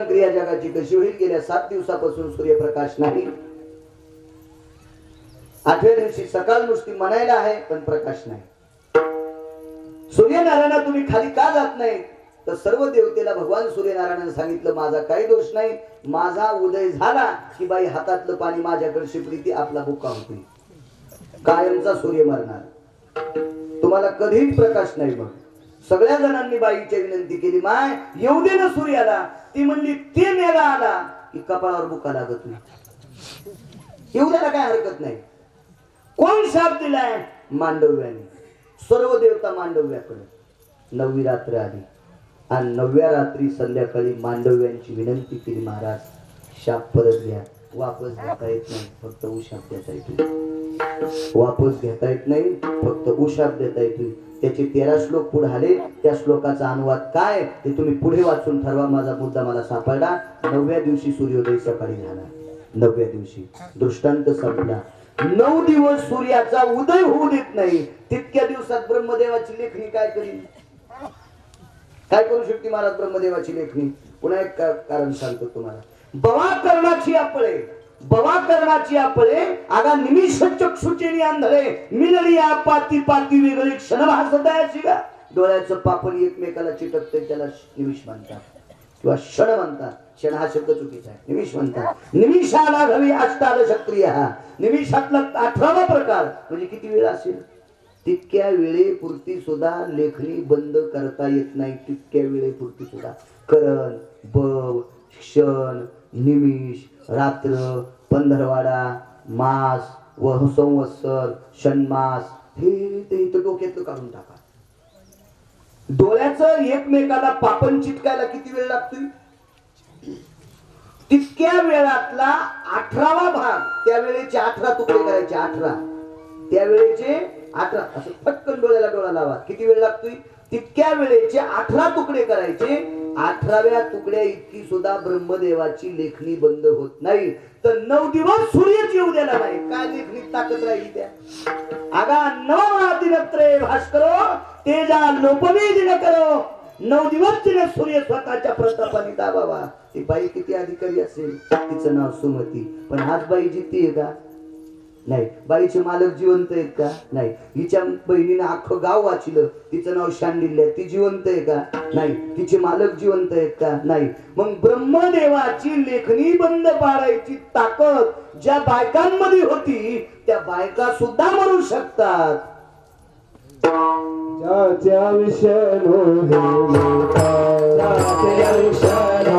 क्रिया जगाची कशी होईल? गेल्या 7 दिवसापासून सूर्यप्रकाश नाही. 8व्या दिवशी सकाळ नुसती म्हणायला आहे पण प्रकाश नाही. सूर्यनारायणा तुम्ही खाली का जात नाही? तर सर्व देवतेला भगवान सूर्यनारायणाने सांगितलं माझा काही दोष नाही, माझा उदय झाला की बाई हातातलं पाणी माझ्याकडे शिपली आपला बुक्का होती. कायमचा सूर्य मरणार, तुम्हाला कधीच प्रकाश नाही. मग सगळ्या जणांनी बाईच्या विनंती केली, माय येऊ दे ना सूर्याला. ती म्हणली ते मेला आला की कपाळावर बुका लागत नाही, येऊ द्याला काय हरकत नाही. कोण शाप दिलाय? मांडव्याने. सर्व देवता मांडव्याकडे. 9वी रात्र आली आणि 9व्या रात्री संध्याकाळी मांडव्यांची विनंती केली, महाराज शाप परत घ्या. वापस घेता येत नाही, फक्त उशाप देता येतो. वापस घेता येत नाही, फक्त उशाप देता येतो. त्याचे 13 श्लोक पुढे आले. त्या श्लोकाचा अनुवाद काय ते तुम्ही पुढे वाचून ठरवा. माझा मुद्दा मला सापडला. 9व्या दिवशी सूर्योदय सकाळी झाला. 9व्या दिवशी दृष्टांत संपला. 9 दिवस सूर्याचा उदय होऊ देत नाही. तितक्या दिवसात ब्रह्मदेवाची लेखणी काय करील? काय करू शकते महाराज ब्रह्मदेवाची लेखणी? पुन्हा एक कारण सांगतो तुम्हाला. बवाकरणाची आपळे, बवाकरणाची आपळे आगा निमिष चक्षुचेनी आंधळे मिललिया पाती पाती वेगळे क्षण भासतायची का? डोळ्याचं पापण एकमेकाला चिटकतंय, त्याला निमिष म्हणतात किंवा क्षण म्हणतात. क्षण हा शब्द चुकीचा आहे, निमिष म्हणतात. निमिषाला घवी अष्टादश सक्रिय. निमिषातला 18वा प्रकार म्हणजे किती वेळ असेल? तितक्या वेळेपुरती सुद्धा लेखणी बंद करता येत नाही. तितक्या वेळेपुरती सुद्धा करण, बव, क्षण, निमिष, रात्र, पंधरवाडा, मास व संवत्सर, षण्मास हे ते डोक्यातलं काढून टाका. डोळ्याचं एकमेकाला पापण चिटकायला किती वेळ लागतोय? तितक्या वेळातला 18वा भाग. त्यावेळेचे 18 तुकडे करायचे. 18 त्यावेळेचे 18 असं फटकन डोळ्याला डोळा लावा. किती वेळ लागतोय? तितक्या वेळेचे 18 तुकडे करायचे. 18व्या तुकड्या इतकी सुद्धा ब्रह्मदेवाची लेखणी बंद होत नाही. तर 9 दिवस सूर्यच येऊ द्याला नाही. काय लेखणी ताकद राहिली त्या? आगा 9 दिनत्रे भास्करो तेजा लोपमी दिन करो. 9 दिवस तिने सूर्य स्वतःच्या प्रतापाने दाबावा. ती बाई किती अधिकारी असेल? तिचं नाव सुमती. पण आज बाई जिद्दी का? नाही. बाईचे मालक जिवंत आहेत का? नाही. हिच्या बहिणीने अख्खं गाव वाचिलं, तिचं नाव शांडिल्य. ती जिवंत आहे का? नाही. तिचे मालक जिवंत आहेत का? नाही. मग ब्रह्मदेवाची लेखणी बंद पाडायची ताकद ज्या बायकांमध्ये होती त्या बायका सुद्धा मरू शकतात. ज्याच्या विषयानो ज्याच्या विषयानो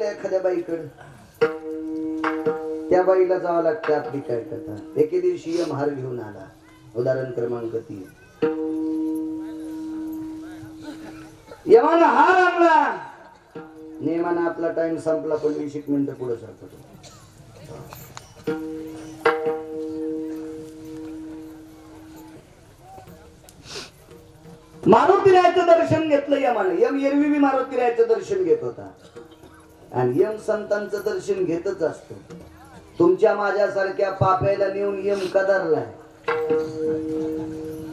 एखाद्या बाईकडे? त्या बाईला जावं लागतं. आपली काय कथा? एके दिवशी यम हार घेऊन आला. उदाहरण क्रमांक 3. यमानं हार आणला. नेमानं आपला टाइम संपला, पण 20 मिनिटं पुढे सरतो. मारुतीरायाचं दर्शन घेतलं यमानं. यम एरवी बी मारुतीरायाचं दर्शन घेत होता आणि यम संतांचं दर्शन घेतच असतो. तुमच्या माझ्यासारख्या पाप्याला नेऊन यम कदरलाय.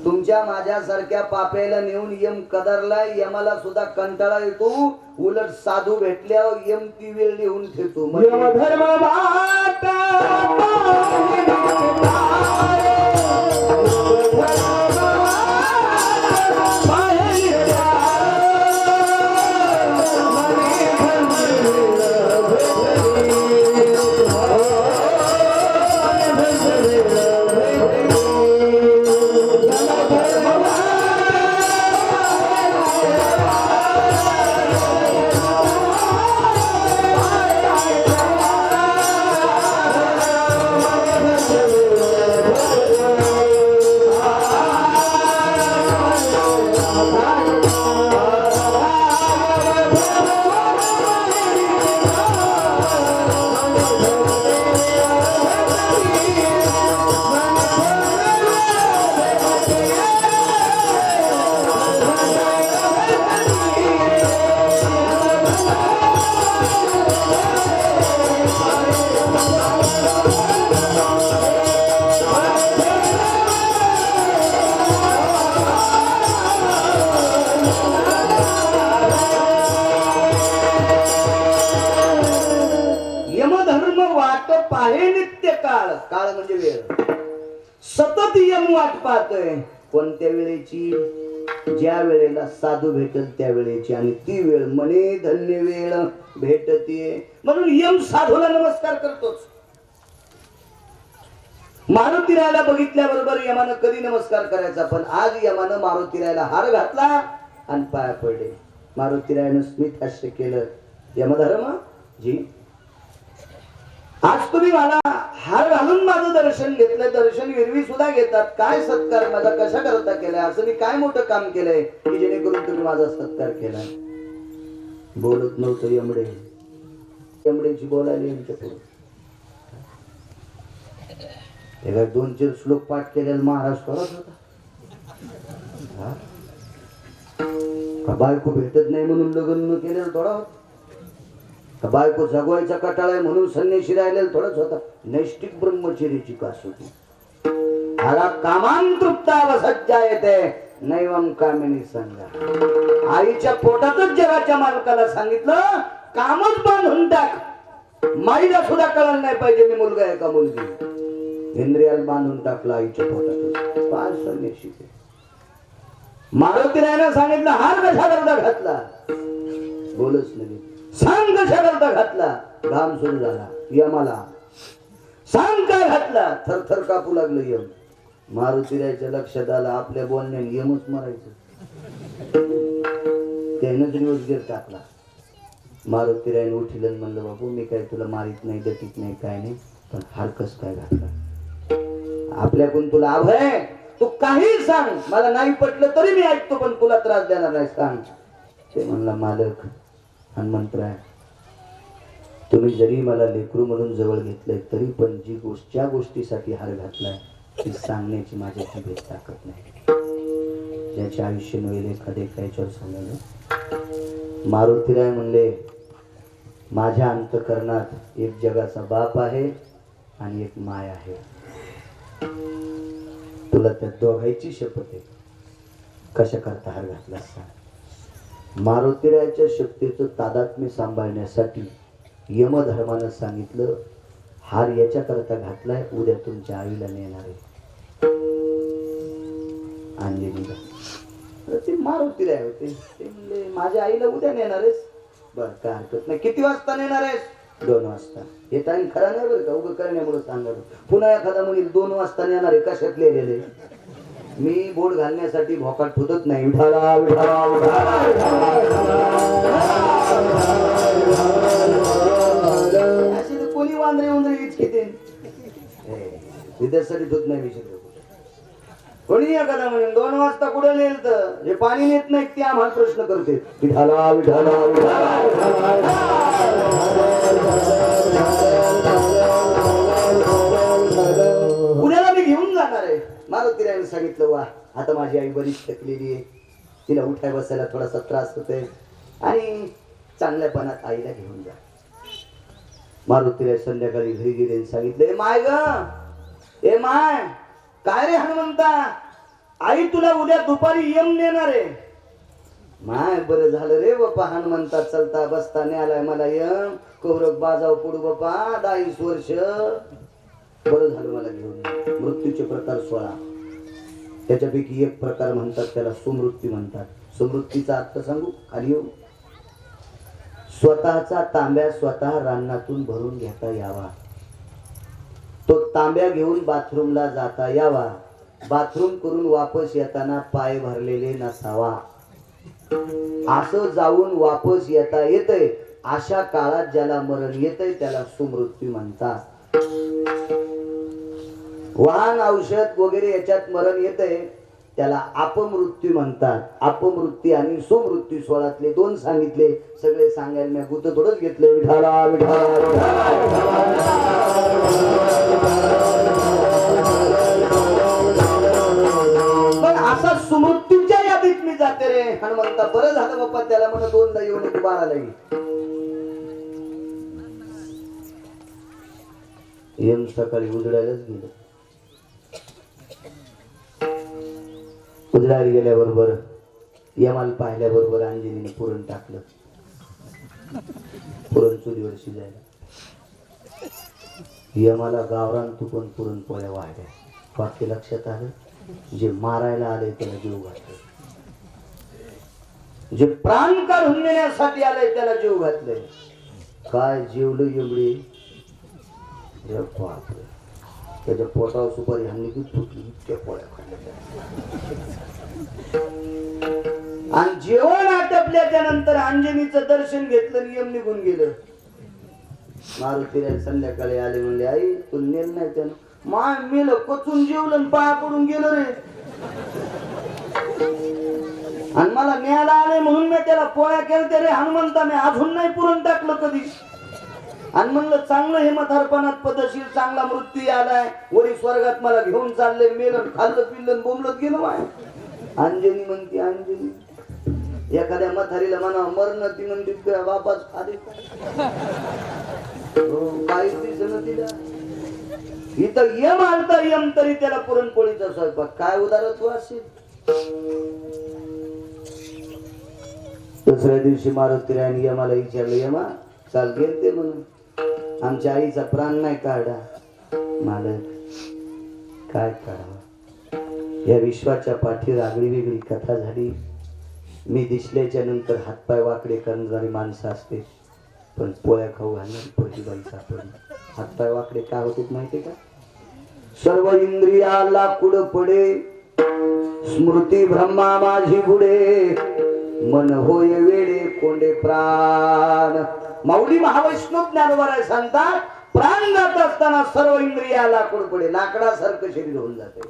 तुमच्या माझ्यासारख्या पाप्याला नेऊन यम कदरलाय. यमाला सुद्धा कंटाळा येतो. उलट साधू भेटल्यावर यम ती वेळ लिहून ठेवतो. यमधर्म पाहे नित्य काळ. काळ म्हणजे वेळ. सतत यम वाट पाहतोय. कोणत्या वेळेची? ज्या वेळेला साधू भेटल त्या वेळेची. आणि ती वेळ म्हणे धन्य वेळ भेटते. म्हणून यम साधूला नमस्कार करतोच. मारुतीरायाला बघितल्याबरोबर यमानं कधी नमस्कार करायचा, पण आज यमानं मारुतीरायाला हार घातला आणि पाया पडले. मारुतीरायानं स्मित हास्य केलं. यमधर्म जी, आज तुम्ही मला हार घालून माझं दर्शन घेतलं. दर्शन विरवी सुद्धा घेतात. काय सत्कार माझा कशा करता केलाय? असं मी काय मोठं काम केलंय की जेणेकरून तुम्ही माझा सत्कार केलाय? बोलत नव्हतं यमडे. यमडेची बोलायला यांच्या पुढे त्याला 2-4 श्लोक पाठ केलेला महाराज करत होता. बायको भेटत नाही म्हणून लग्न केलेलं थोडा होता. बायको जगवायचा कटाळा आहे म्हणून संन्याशी राहिलेला थोडंच होता. नैष्टिक ब्रह्मचर्याची कास होती. हाला कामांतृप्ता वसज्जा येते नैवम कामिनी संगा. आईच्या पोटातच जगाच्या मालकाला सांगितलं कामच बांधून टाक. माईला सुद्धा कळलं नाही पाहिजे मी मुलगा आहे का मुलगी. इंद्रियाला बांधून टाकला आईच्या पोटातच. फार संन्याशी. मारुतीरायाने सांगितलं हार कशा करता घातला? बोलच नाही. सांग कशा करता घातला? घाम सुरू झाला यमाला. सांग काय घातला? थरथर कापू लागलं यम. मारुतीरायाच्या लक्षात आलं आपल्या बोलण्याने यमच मरायचं. त्यानंच दिवसगीर टाकला. मारुतीरायाने उठिलं म्हणलं बाबू मी काय तुला मारित नाही दटीत नाही काय नाही, पण हार कस काय घातला? आपल्याकडून तुला अभय. तू काही सांग मला नाही पटलं तरी मी ऐकतो, पण तुला त्रास देणार नाही. सांग. ते म्हणला मालक हनुमंतराय तुम्ही जरी मला लेकरू म्हणून जवळ घेतलंय तरी पण ज्या गोष्टीसाठी हार घातलाय ती सांगण्याची माझ्या जिभेत ताकद नाही. ज्याचे आयुष्य मिळेल एखादे कायच्यावर सांगायला. मारुतीराय म्हणले माझ्या अंतःकरणात एक जगाचा बाप आहे आणि एक माय आहे. तुला त्या दोघांची शपथ आहे. कशा करता हार घातला सांग. मारुतीरायाच्या शक्तीचं तादात्म्य सांभाळण्यासाठी यमधर्मानं सांगितलं हार याच्या करता घातलाय उद्या तुमच्या आईला नेणार आहे. अंजनीला ते मारुतीराय होते. ते म्हणले माझ्या आईला उद्या नेणार आहेस? बरं काय हरकत नाही. किती वाजता नेणार आहेस? 2 वाजता. हे टाइम खरा नाही बरं का, उभं करण्यामुळे सांगायला. पुन्हा एखादा म्हणेल 2 वाजता नेणार आहे. कशात लिहिलेले? मी बोट घालण्यासाठी भोकाट ठोदत नाही. विठाला विठाला अशी तर कोणी वांद्रे उंदरे इचकिते विद्यासाठी ठोत नाही. विचित्र कोणी एखादा म्हणून 2 वाजता कुठे नेल तर जे पाणी नेत नाहीत ते आम्हाला प्रश्न करते. विठाला विठाला पुण्याला मी घेऊन जाणार आहे. मारुतीरायाने सांगितलं वा आता माझी आई बरीच थकलेली आहे, तिला उठाय बसायला थोडासा त्रास होतोय आणि चांगल्यापणात आईला घेऊन जा. मारुतीराय संध्याकाळी घरी गेले सांगितले माय ग ए माय काय रे हनुमंता, आई तुला उद्या दुपारी यम नेणार आहे. माय बरं झालं रे बापा हनुमंता, चलता बसता न्यालाय मला यम, कौरव बाजाव पुढू बापा 22 वर्ष, बरं झालं मला घेऊन. मृत्यूचे प्रकार 16, त्याच्यापैकी एक प्रकार म्हणतात त्याला सुमृत्यू म्हणतात. सुमृत्यूचा अर्थ सांगू खाली येऊ. स्वतःचा तांब्या स्वतः रानातून भरून घेता यावा, तो तांब्या घेऊन बाथरूमला जाता यावा, बाथरूम करून वापस येताना पाय भरलेले नसावा, असं जाऊन वापस येता येतंय अशा काळात ज्याला मरण येतंय त्याला सुमृत्यू म्हणतात. वाहन औषध वगैरे याच्यात मरण येतंय त्याला अपमृत्यू म्हणतात. अपमृत्यू आणि सुमृत्यू 16तले 2 सांगितले, सगळे सांगायला मी गुत थोडंच घेतलं. विठाला विठाला पण असा सुमृत्यूच्या यादीत मी जाते रे हनुमंता. बरं झालं बाप्पा त्याला म्हणून 2दा येऊन 12ला येईल. यम सकाळी उजडायलाच गेलं. उजडायला गेल्याबरोबर यमाला पाहिल्याबरोबर अंजनीने पुरण टाकलं. पुरण चुलीवर शिजायला. यमाला गावरान तुकून पुरण पोळ्या वाढल्या. वाक्य लक्षात आलं. जे मारायला आले त्याला जीव घातले, जे प्राण काढून नेण्यासाठी आले त्याला जीव घातले. काय जीवलं एवढे त्याच्या पोटावर सुपारी हाणली की फुटली. इतक्या पोळ्या खाल्ल्या. आणि जेवण आटपल्याच्या नंतर अंजनीचं दर्शन घेतलं, नियम निघून गेलं. मारुतीला संध्याकाळी आले म्हणले आई तू नेल नाही त्यानं. माय मेलं कचून जेवलं पाया पडून गेलं रे, आणि मला न्यायला आले म्हणून मी त्याला पोळ्या केल्या रे हनुमंता. मी अजून नाही पुरण टाकलं कधी. आणि म्हणलं चांगलं हे म्हातारपणात पद्धतशीर चांगला मृत्यू आलाय, वरी स्वर्गात मला घेऊन चालले. मेलं खाल्लं पिल्लं बोंबलत गेलं माय. अंजनी म्हणते अंजनी एखाद्या म्हातारीला म्हणा मरण, ती म्हणते बापाच खाली काही दिसणं तिला. इथं यम आलता यम तरी त्याला पुरणपोळीचा स्वयंपाक. काय उदारत्व असेल. दुसऱ्या दिवशी मारुतीरायाने यमाला विचारलं यमा चाल गेलते म्हणून आमच्या आईचा प्राण नाही काढा. मालक काय काढावा, या विश्वाच्या पाठीवर आगळी वेगळी कथा झाली. मी दिसल्याच्या नंतर हातपाय वाकडे करणारी माणसं असते, पण पोळ्या खाऊ घालणारी पहिली बाई सापडली. हातपाय वाकडे काय होते माहिती का. सर्व इंद्रियाला कुड पडे, स्मृती ब्रह्मा माझी बुडे, मन होय वेडे कोंडे प्राण. माऊली महावैष्णव ज्ञानोबा सांगतात प्राण जात असताना सर्व इंद्रियाला कुड पडे, लाकडासारखं शरीर होऊन जाते.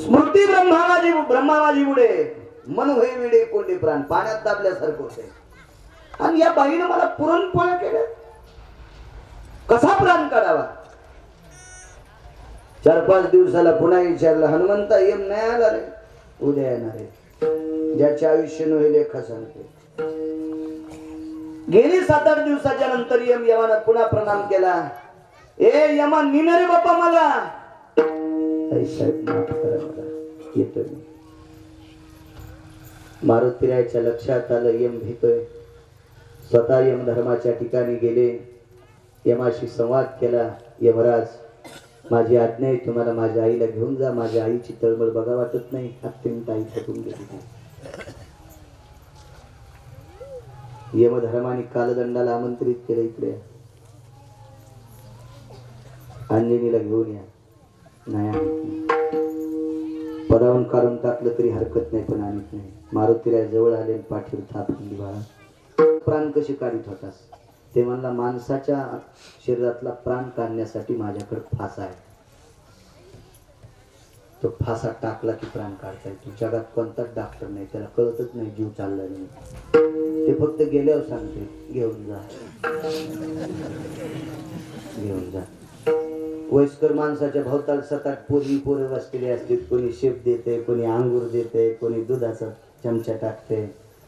स्मृती ब्रह्मा माझी बुडे, मन होय वेडे कोंडे प्राण, पाण्यात दाबल्यासारखं होते. आणि या बाईनं मला पुरणपोळ्या केल्या. कसा प्राण काढावा. 4-5 दिवसाला पुन्हा विचारलं हनुमंता यम नाही आला रे, उद्या येणार आहे. ज्याचे आयुष्य नव्हे लेखा सांगते. गेली 7-8 दिवसाच्या नंतर यमानं पुन्हा प्रणाम केला. ए यमा निन रे बाप्पा मला. साहेब माफ करा मला, येतो मी. मारुतीरायाच्या लक्षात आलं यम भीतोय. स्वतः यम धर्माच्या ठिकाणी गेले, यमाशी संवाद केला. यमराज माझी आज्ञा आहे तुम्हाला माझ्या आईला घेऊन जा. माझ्या आईची तळमळ बघा वाटत नाही, अत्यंत आई थकून गेली. यमधर्माने कालदंडाला आमंत्रित केलं इकडे. अंजनीला घेऊन या. नाही पदावून काढून टाकलं तरी हरकत नाही, पण आणत नाही. मारुतीराय जवळ आले, पाठीवर थाप दिली. बाळा प्राण कसे काढित होतास. ते म्हणला माणसाच्या शरीरातला प्राण काढण्यासाठी माझ्याकडे फास आहे. तो फासा टाकला की प्राण काढता येतो. जगात कोणताच डॉक्टर नाही, त्याला कळतच नाही जीव चालला नाही. ते फक्त गेल्यावर सांगते घेऊन जा, घेऊन जा. वयस्कर माणसाच्या भोवताल 7-8 पोरी पोरं बसलेली असतील. कोणी शेप देते, कोणी अंगूर देते, कोणी दुधाचा चमचा टाकते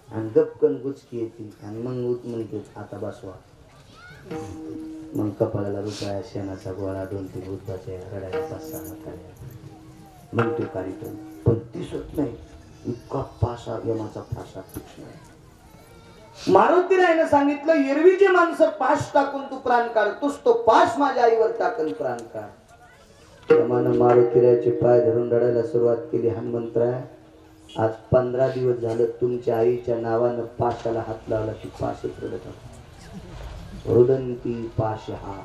आणि गपकन गुचकी येते आणि मग म्हणते आता बसवा. मग कपाळाला रुपया, शेणाचा गोळा, 2-3 उद्धाचे, रडायला 5-6 म्हाताऱ्या, मग ते कार्यक्रम पण दिसत नाही. इतका पासा यमाचा फासा तीक्ष्ण आहे. मारुती रायनं सांगितलं एरवीचे माणसं पाश टाकून तू प्राण काढतोस, तो पाश माझ्या आईवर टाकून प्राण काढ. यमानं मारुतीरायाचे पाय धरून रडायला सुरुवात केली. हनुमंतराय आज 15 दिवस झालं तुमच्या आईच्या नावानं पाशाला हात लावला की पाशच रडत होता. रुदंती पाश हा,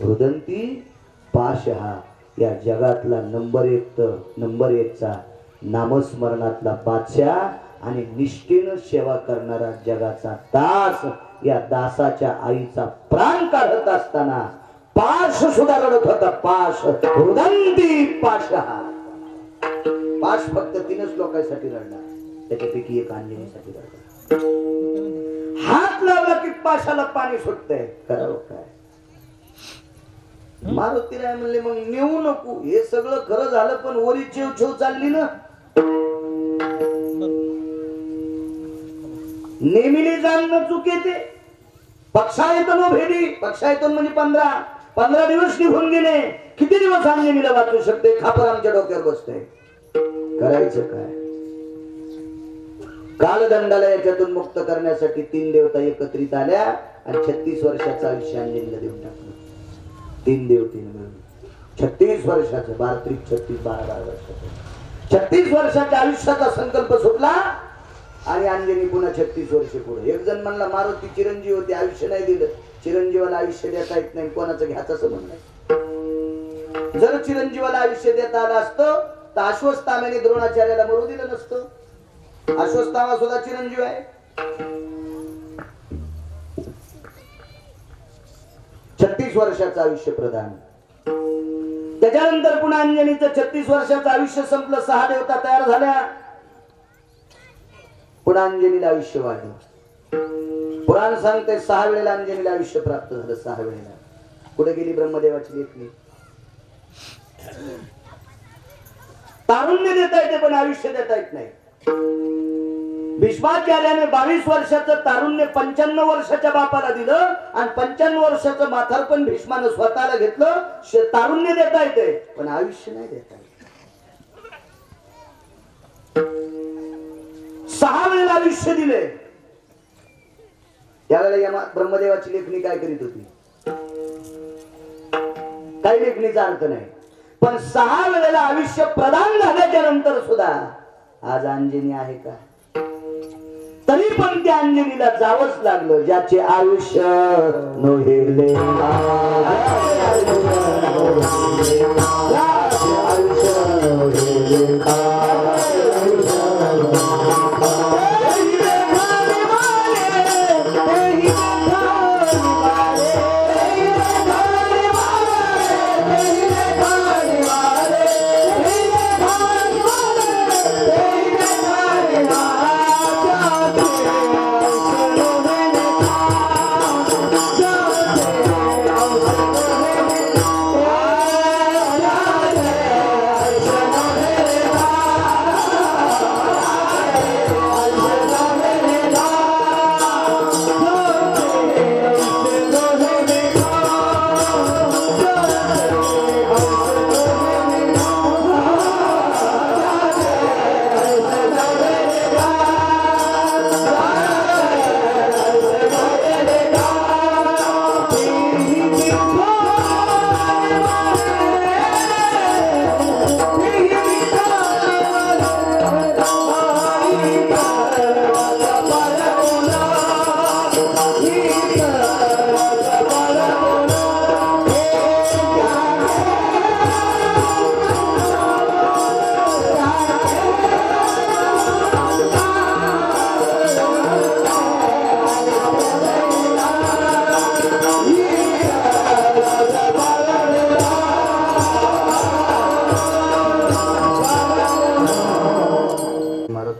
रुदंती पाश हा. या जगातला नंबर 1चा नामस्मरणातला बादशाह आणि निष्ठेनं सेवा करणारा जगाचा दास. या दासाच्या आईचा प्राण काढत असताना पाश सुद्धा रडत होता. पाश, रुदंती पाश हा. पाश फक्त 3च लोकांसाठी रडणार, त्याच्यापैकी एक अंजनीसाठी रडणार. हात लावला की पाशाला पाणी सुटतंय. करावं काय? मारुतीराय म्हणले मग नेऊ नको. हे सगळं खरं झालं पण वरी छेव चालली ना. नेमिले जाणं चूक येते. पक्षायतन भेदी, पक्षायतन म्हणजे 15 दिवस निघून गेले. किती दिवस अंजनीला वाचू शकते? खापर आमच्या डोक्यावर बसते. करायचं काय? कालदंडाला याच्यातून मुक्त करण्यासाठी 3 देवता एकत्रित आल्या आणि 36 वर्षाचं आयुष्य अंजनीला देऊन टाकलं. 3 देवतीने मिळून 36 वर्षाचं, 12-36, 12 वर्षाचं 36 वर्षाच्या आयुष्याचा संकल्प सुटला आणि अंजनी पुन्हा 36 वर्षे पुढे. एक जण म्हणला मारुती चिरंजीव होते, आयुष्य नाही दिलं. चिरंजीवाला आयुष्य देता येत नाही, कोणाचं घ्यायचं असं म्हणणं. जर चिरंजीवाला आयुष्य देता आलं असतं तर अश्वत्थाम्याने द्रोणाचार्याला मरू दिलं नसतं. अश्वत्थामा सुद्धा चिरंजीव आहे. 36 वर्षाचं आयुष्य प्रदान. त्याच्यानंतर पुन्हा अंजनीचं 36 वर्षाचं आयुष्य संपलं. 6 देवता तयार झाल्या. पुन्हा अंजनीला आयुष्य वाढलं. पुराण सांगते 6 वेळेला अंजनीला आयुष्य प्राप्त झालं. 6 वेळेला. कुठे गेली ब्रह्मदेवाची लेखणी? तारुण्य देता येते पण आयुष्य देता येत नाही. भीष्माचार्याने 22 वर्षाचं तारुण्य 95 वर्षाच्या बापाला दिलं आणि 95 वर्षाचं म्हातारपण भीष्मानं स्वतःला घेतलं. तारुण्य देता येते पण आयुष्य नाही देता येत. 6 वेळेला आयुष्य दिले. त्यावेळेला ब्रह्मदेवाची लेखणी काय करीत होती? काही लेखणीचा अर्थ नाही. पण 6 वेळेला आयुष्य प्रदान झाल्याच्या नंतर सुद्धा आज अंजनी आहे का? तरी पण त्या अंजनीला जावंच लागलं. ज्याचे आयुष्य नोहेले,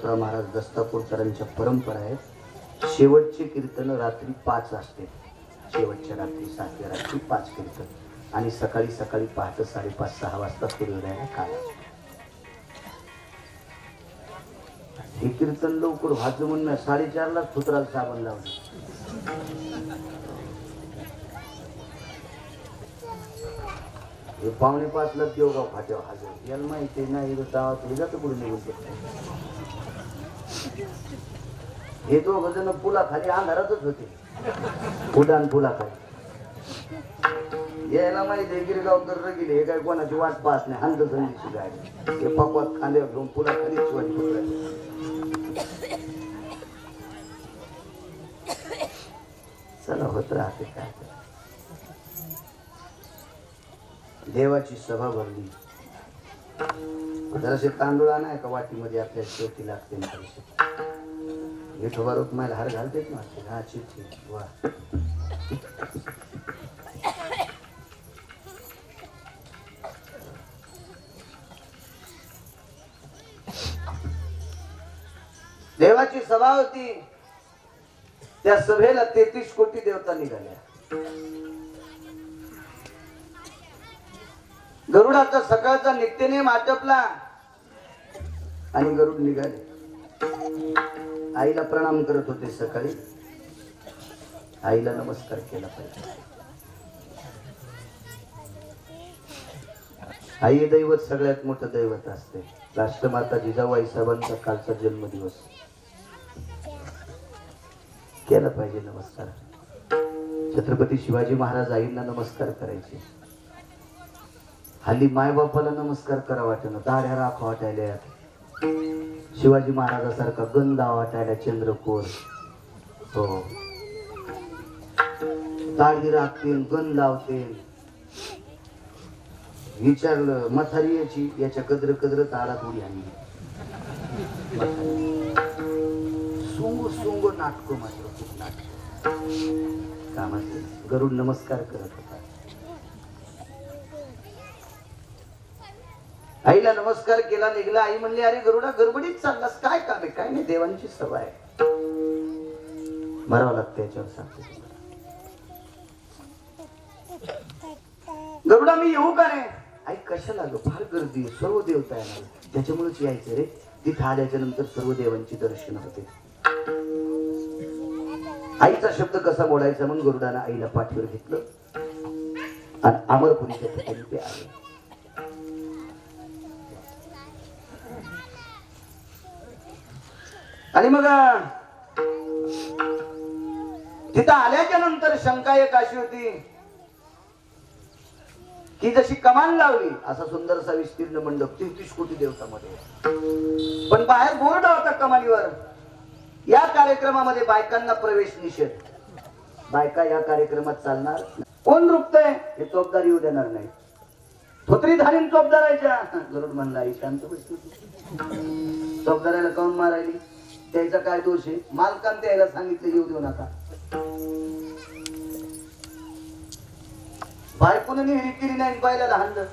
मारुतराव महाराज दस्तापूरकरांच्या परंपरा आहेत. शेवटचे कीर्तन रात्री 5 असते. शेवटच्या रात्री 7 रात्री 5 कीर्तन आणि सकाळी सकाळी पहाटे 5:30-6 वाजता सूर्योदयाला काल. हे कीर्तन लवकर व्हायचं म्हणून 4:30 फुतराला साबण लावलं. हे 4:45 देवगाव फाट्यावर हजर. याला माहिती नाही गावात हे जातं पुढे निघून शकतो. हे दोघ जण पुलाखाली अंधारातच होते. उड्डाण पुलाखाली. यायला माहिती आहे गिरगाव तर गेले. हे काय कोणाची वाट पाहत नाही. हंत संधीची गाडी हे पकवात खांद्यावर घेऊन पुलाखाली शिवाजी पुतळ्यात. चला होत राहते काय. देवाची सभा भरली. जराशे तांदूळ नाही का वाटीमध्ये आपल्या शेवटी लागते. विठोबा रुक्माईला हार घालतेच ना. हा चिठ्ठी वा. देवाची सभा होती. त्या सभेला 33 कोटी देवता निघाल्या. गरुडाचा सकाळचा नित्यनेम आटपला आणि गरुड निघाले. आईला प्रणाम करत होते. सकाळी आईला नमस्कार केला पाहिजे. आई दैवत सगळ्यात मोठं दैवत असते. राष्ट्रमाता जिजाबाई साहेबांचा कालचा जन्मदिवस केला पाहिजे नमस्कार. छत्रपती शिवाजी महाराज आईंना नमस्कार करायचे. हल्ली मायबापाला नमस्कार करा वाटेना. दाढ्या राखा वाटायला. शिवाजी महाराजासारखा गंधा वाटायला चंद्रकोर. हो दाढी राखते गण लावते. विचारलं मथारी याची याच्या कदर कदर तारात उडी आणली. सोंग सोंग नाटक मात्र खूप नाटक कामाचे. गरुड नमस्कार करत होता. आईला नमस्कार केला निघला. आई म्हणली अरे गरुडा गडबडीत चाललास काय काम आहे. काय नाही देवांची सभा आहे. मरावं लागतं याच्यावर सांगते. गरुडा मी येऊ का रे. आई कशाला ग फार गर्दी सर्व देवता येणार त्याच्यामुळेच यायचं रे. तिथे आल्याच्या नंतर सर्व देवांची दर्शन होते. आईचा शब्द कसा बोलायचा म्हणून गरुडानं आईला पाठीवर घेतलं आणि अमरपुरीच्या ठिकाणी ते आले. आणि मग तिथं आल्याच्या नंतर शंका एक अशी होती की जशी कमान लावली असा सुंदरसा विस्तीर्ण मंडप 33 कोटी देवतामध्ये. पण बाहेर बोर्ड होता कमानीवर या कार्यक्रमामध्ये बायकांना प्रवेश निषेध. बायका या कार्यक्रमात चालणार. कोण रुकतय हे चोपदार येऊ देणार नाही. थोतरी धारीन चोपदारायच्या. गरुड म्हणला आई शांत बसली. चोपदाराला काऊन मारायली. त्याचा काय दोष आहे. मालकान त्याला सांगितलं येऊ देऊ नका. बायकोने निहिरी केली नाही. बैलाला हाणलं.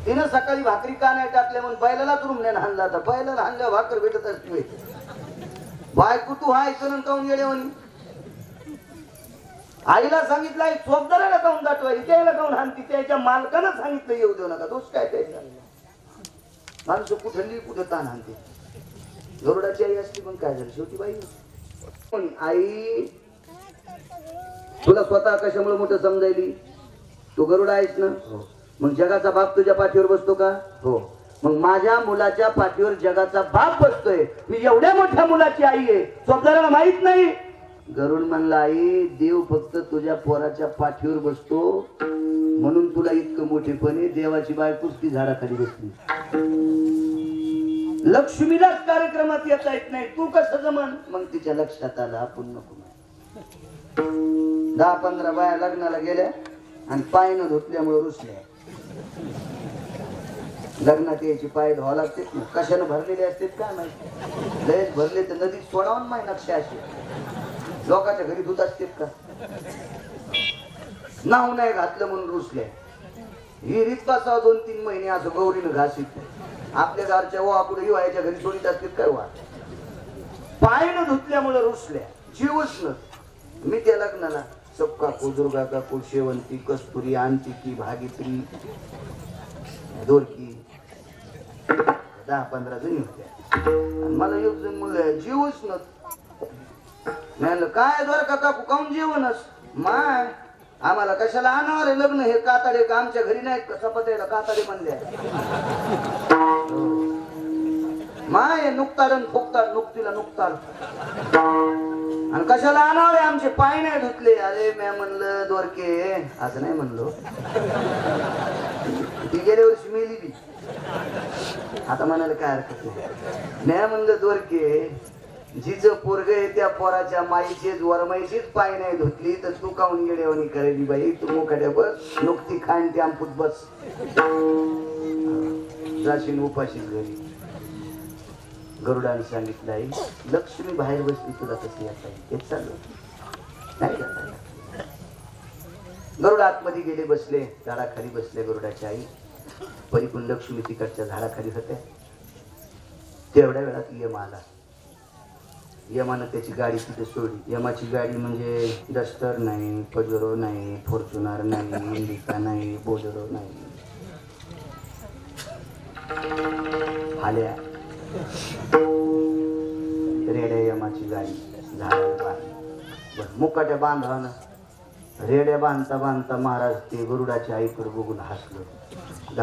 तिनं सकाळी भाकरी का नाही टाकल्या म्हणून बैलालाच रुमण्यानं हाणला. आता बैलाला हाणल्या भाकर भेटत असते. बायको तू हा ऐकून काऊन येडे म्हणे. आईला सांगितलं चोपदाराला काऊन दाटवायची त्याला काऊन हाणती. त्याच्या मालकानं सांगितलं येऊ देऊ नका. दोष काय त्याचा. माणसं कुठली कुठे ताण हाणते. गरुडाची आई असती पण काय झालं शेवटी बाई. आई तुला स्वतः कशामुळे मोठं समजायली. तू गरुड आहेस ना. मग जगाचा बाप तुझ्या पाठीवर बसतो का. हो मग माझ्या मुलाच्या पाठीवर जगाचा बाप बसतोय. मी एवढ्या मोठ्या मुलाची आई आहे. चोपदाराला माहित नाही. गरुड म्हणला आई देव फक्त तुझ्या पोराच्या पाठीवर बसतो म्हणून तुला इतकं मोठेपणे. देवाची बायकोच ती झाडाखाली बसली. लक्ष्मीलाच कार्यक्रमात येता येत नाही. तू कसं जमन. मग तिच्या लक्षात आलं आपण नको. 10-15 बाया लग्नाला गेल्या आणि पाय न धुतल्यामुळे रुसल्या. लग्नात यायची पाय धुवा लागतात ना. कशानं भरलेले असतात काय माहिती. लयच भरले तर नदीत सोडावून माय नक्षा अशी लोकांच्या घरी धुत असतात का. नाव नाही घातलं म्हणून रुसल्या. ही रीत बसावं 2-3 महिने असं गौरीनं घासीत आपल्या घरच्या वा पुढे युवाच्या घरी सोडित असतील काय वा पाय न धुतल्यामुळे रुसल्या जीवच न मी त्या लग्नाला सब काकू दुर्गा काकू शेवंती कस्तुरी अंतिकी भागीत्री दोरकी 10-15 जणी होत्या आणि मला एक जण मुलं जीवच न म्हणलं काय द्वारका काकू काऊन जेवणच माय आम्हाला कशाला आणावं रे लग्न हे काताडे का आमच्या घरी नाही चपात्याला काताडे म्हणल्या माय नुकताड फुकताड नुकतीला नुकताड आणि कशाला आणावं रे आमचे पाय नाही धुतले अरे म्या म्हणलं दोरके असं नाही म्हणलो ती गेल्या वर्षी मेली बी आता म्हणायला काय हरकत नाही म्या म्हणलं दोरके जिचं पोरग आहे त्या पोराच्या माईचीच वरमाईचीच पाय नाही धुतली तर तू काऊन गेल्यावानी करायली बाई तू मोकाड्या बस नुकती खाण ते आमपूत बस जाशील उपाशीच घरी गरुडाने सांगितलं आई लक्ष्मी बाहेर बसली तुला कशी येता हेच चालू नाही जाता गरुड आतमध्ये गेले बसले झाडाखाली बसले गरुडाच्या आई परिपूर्ण लक्ष्मी तिकडच्या झाडाखाली होत्या तेवढ्या वेळात यम आला यमानं त्याची गाडी तिथे सोडली यमाची गाडी म्हणजे डस्टर नाही पजरो नाही फॉर्च्युनर नाही इंडिका नाही बोलेरो नाही आल्या रेड्या यमाची गाडी झाडाला बांधली मुकाट्या बांधवानं रेड्या बांधता बांधता महाराज ते गरुडाच्या आईकडे बघून हसलो